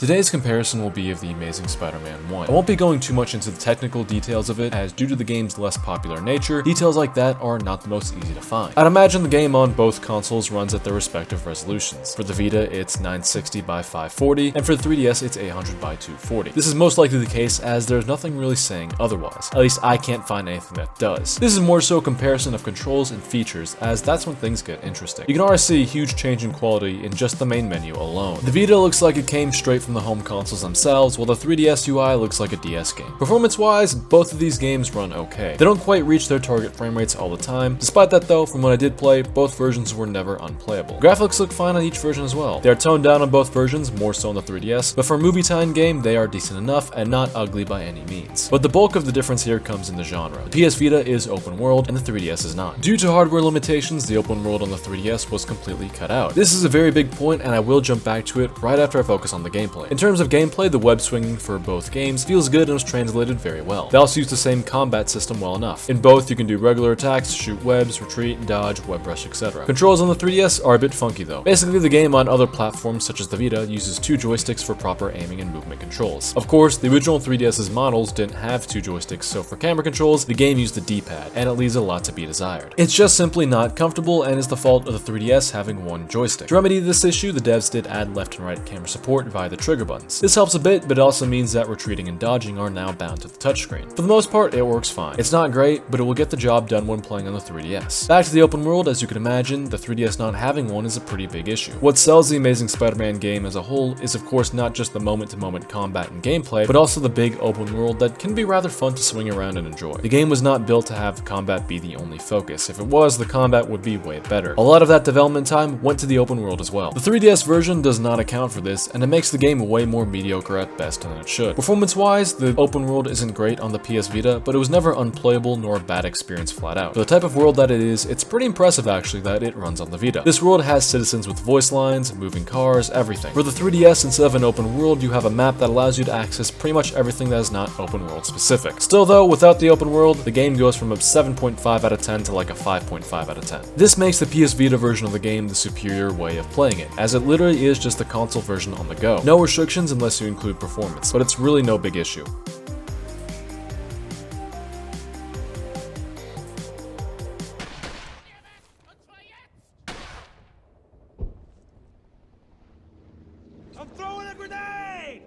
Today's comparison will be of the Amazing Spider-Man 1. I won't be going too much into the technical details of it, as due to the game's less popular nature, details like that are not the most easy to find. I'd imagine the game on both consoles runs at their respective resolutions. For the Vita, it's 960 by 540, and for the 3DS, it's 800 by 240. This is most likely the case, as there's nothing really saying otherwise. At least I can't find anything that does. This is more so a comparison of controls and features, as that's when things get interesting. You can already see a huge change in quality in just the main menu alone. The Vita looks like it came straight from the home consoles themselves, while the 3DS UI looks like a DS game. Performance-wise, both of these games run okay. They don't quite reach their target frame rates all the time. Despite that though, from what I did play, both versions were never unplayable. Graphics look fine on each version as well. They are toned down on both versions, more so on the 3DS, but for a movie time game, they are decent enough and not ugly by any means. But the bulk of the difference here comes in the genre. The PS Vita is open world, and the 3DS is not. Due to hardware limitations, the open world on the 3DS was completely cut out. This is a very big point, and I will jump back to it right after I focus on the gameplay. In terms of gameplay, the web swinging for both games feels good and was translated very well. They also use the same combat system well enough. In both, you can do regular attacks, shoot webs, retreat, dodge, web rush, etc. Controls on the 3DS are a bit funky though. Basically, the game on other platforms such as the Vita uses two joysticks for proper aiming and movement controls. Of course, the original 3DS's models didn't have two joysticks, so for camera controls, the game used the D-pad, and it leaves a lot to be desired. It's just simply not comfortable and is the fault of the 3DS having one joystick. To remedy this issue, the devs did add left and right camera support via the trigger buttons. This helps a bit, but it also means that retreating and dodging are now bound to the touchscreen. For the most part, it works fine. It's not great, but it will get the job done when playing on the 3DS. Back to the open world, as you can imagine, the 3DS not having one is a pretty big issue. What sells the Amazing Spider-Man game as a whole is of course not just the moment-to-moment combat and gameplay, but also the big open world that can be rather fun to swing around and enjoy. The game was not built to have combat be the only focus. If it was, the combat would be way better. A lot of that development time went to the open world as well. The 3DS version does not account for this, and it makes the game way more mediocre at best than it should. Performance-wise, the open world isn't great on the PS Vita, but it was never unplayable nor a bad experience flat out. For the type of world that it is, it's pretty impressive actually that it runs on the Vita. This world has citizens with voice lines, moving cars, everything. For the 3DS, instead of an open world, you have a map that allows you to access pretty much everything that is not open world specific. Still though, without the open world, the game goes from a 7.5 out of 10 to like a 5.5 out of 10. This makes the PS Vita version of the game the superior way of playing it, as it literally is just the console version on the go. No restrictions unless you include performance, but it's really no big issue. I'm throwing a grenade!